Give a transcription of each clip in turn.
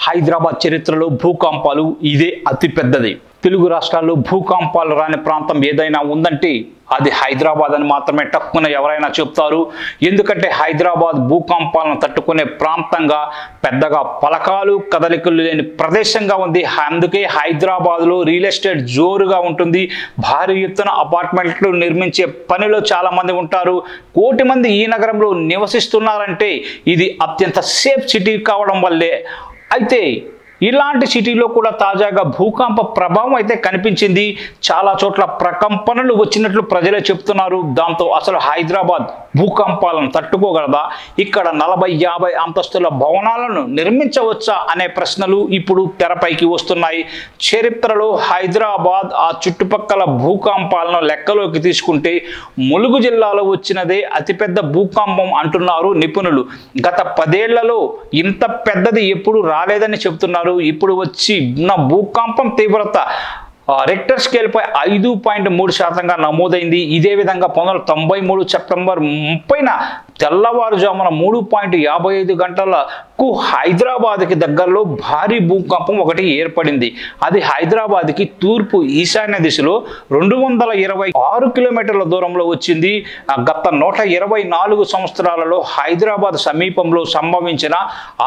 హైదరాబాద్ చరిత్రలో భూకంపాలు ఇదే అతిపెద్దది. తెలుగు రాష్ట్రాల్లో భూకంపాలు రాని ప్రాంతం ఏదైనా ఉందంటే అది హైదరాబాద్ అని మాత్రమే టక్కున ఎవరైనా చెప్తారు. ఎందుకంటే హైదరాబాద్ భూకంపాలను తట్టుకునే ప్రాంతంగా పెద్దగా పలకాలు కదలికలు లేని ప్రదేశంగా ఉంది. అందుకే హైదరాబాద్లో రియల్ ఎస్టేట్ జోరుగా ఉంటుంది. భారీ ఎత్తున అపార్ట్మెంట్లు నిర్మించే పనిలో చాలా మంది ఉంటారు. కోటి మంది ఈ నగరంలో నివసిస్తున్నారంటే ఇది అత్యంత సేఫ్ సిటీ కావడం వల్లే. అయితే ఇలాంటి సిటీలో కూడా తాజాగా భూకంప ప్రభావం అయితే కనిపించింది. చాలా చోట్ల ప్రకంపనలు వచ్చినట్లు ప్రజలే చెప్తున్నారు. దాంతో అసలు హైదరాబాద్ భూకంపాలను తట్టుకోగలదా, ఇక్కడ 40-50 అంతస్తుల భవనాలను నిర్మించవచ్చా అనే ప్రశ్నలు ఇప్పుడు తెరపైకి వస్తున్నాయి. చరిత్రలో హైదరాబాద్ ఆ చుట్టుపక్కల భూకంపాలను లెక్కలోకి తీసుకుంటే ములుగు జిల్లాలో వచ్చినదే అతిపెద్ద భూకంపం అంటున్నారు నిపుణులు. గత 10 ఏళ్లలో ఇంత పెద్దది ఎప్పుడు రాలేదని చెప్తున్నారు. ఇప్పుడు వచ్చిన భూకంపం తీవ్రత రెక్టర్ స్కేల్పై 5.3% నమోదైంది. ఇదే విధంగా 1993 సెప్టెంబర్ 30న తెల్లవారుజామున 3.55 గంటలకు హైదరాబాద్కి దగ్గరలో భారీ భూకంపం ఒకటి ఏర్పడింది. అది హైదరాబాద్కి తూర్పు ఈశాన్య దిశలో 226 కిలోమీటర్ల దూరంలో వచ్చింది. గత 124 సంవత్సరాలలో హైదరాబాద్ సమీపంలో సంభవించిన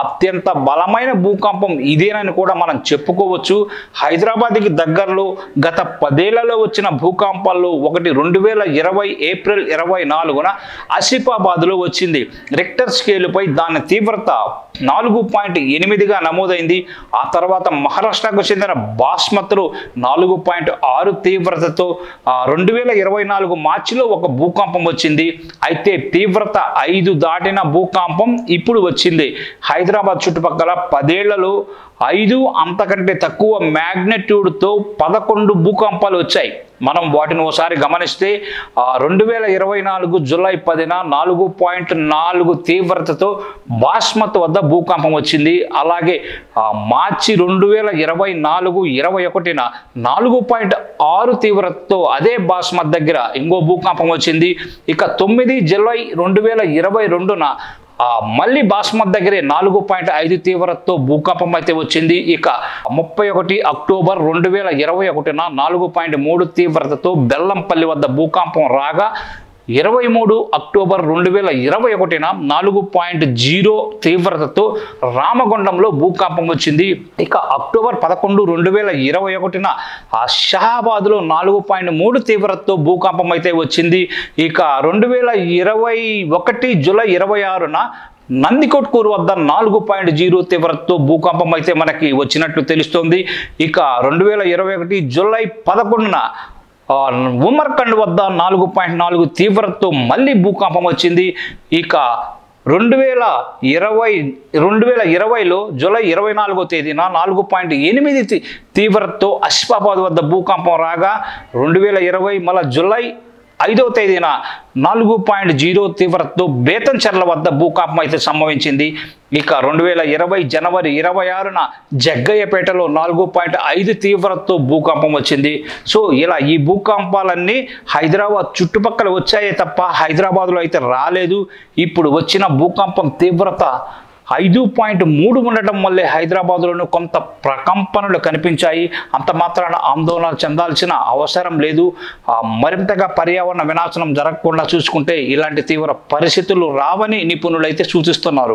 అత్యంత బలమైన భూకంపం ఇదేనని కూడా మనం చెప్పుకోవచ్చు. హైదరాబాద్కి దగ్గరలో గత 10 ఏళ్లలో వచ్చిన భూకంపాల్లో ఒకటి 2020 ఏప్రిల్ 24న ఆసిఫాబాద్లో వచ్చింది. రెక్టర్ స్కేలుపై దాని తీవ్రత 4.8గా నమోదైంది. ఆ తర్వాత మహారాష్ట్రకు చెందిన బాస్మత్లో 4.6 తీవ్రతతో 2024 మార్చిలో ఒక భూకంపం వచ్చింది. అయితే తీవ్రత 5 దాటిన భూకంపం ఇప్పుడు వచ్చింది. హైదరాబాద్ చుట్టుపక్కల 10 ఏళ్లలో 5 అంతకంటే తక్కువ మ్యాగ్నిట్యూడ్తో 11 భూకంపాలు వచ్చాయి. మనం వాటిని ఒకసారి గమనిస్తే 2024 జూలై 10న 4.4 తీవ్రతతో బాస్మత్ వద్ద భూకంపం వచ్చింది. అలాగే మార్చి 2024 21న 4.6 తీవ్రతతో అదే బాస్మత్ దగ్గర ఇంకో భూకంపం వచ్చింది. ఇక 9 జూలై 2022న మళ్ళీ బాస్మత్ దగ్గరే 4.5 తీవ్రతతో భూకంపం అయితే వచ్చింది. ఇక 31 అక్టోబర్ 2021న 4.3 తీవ్రతతో బెల్లంపల్లి వద్ద భూకంపం రాగా 23 అక్టోబర్ 2021న 4.0 తీవ్రతతో రామగుండంలో భూకంపం వచ్చింది. ఇక అక్టోబర్ 11, 2021న షహాబాద్లో 4.3 తీవ్రతతో భూకంపం అయితే వచ్చింది. ఇక 2021 జూలై 26న నందికొట్కూరు వద్ద 4.0 తీవ్రతతో భూకంపం అయితే మనకి వచ్చినట్లు తెలుస్తోంది. ఇక 2021 జూలై 11న ఉమర్కండ్ వద్ద 4.4 తీవ్రతతో మళ్ళీ భూకంపం వచ్చింది. ఇక 2020లో జూలై 24వ తేదీన 4.8 తీవ్రతతో ఆసిఫాబాద్ వద్ద భూకంపం రాగా 2020 మళ్ళీ జూలై 5వ తేదీన 4.0 తీవ్రతతో బేతంచెర్ల వద్ద భూకంపం అయితే సంభవించింది. ఇక 2020 జనవరి 26న జగ్గయ్యపేటలో 4.5 తీవ్రతతో భూకంపం వచ్చింది. సో ఇలా ఈ భూకంపాలన్నీ హైదరాబాద్ చుట్టుపక్కల వచ్చాయే తప్ప హైదరాబాద్లో అయితే రాలేదు. ఇప్పుడు వచ్చిన భూకంపం తీవ్రత 5.3 ఉండటం వల్లే హైదరాబాద్లోనూ కొంత ప్రకంపనలు కనిపించాయి. అంత మాత్రాన ఆందోళన చెందాల్సిన అవసరం లేదు. మరింతగా పర్యావరణ వినాశనం జరగకుండా చూసుకుంటే ఇలాంటి తీవ్ర పరిస్థితులు రావని నిపుణులైతే సూచిస్తున్నారు.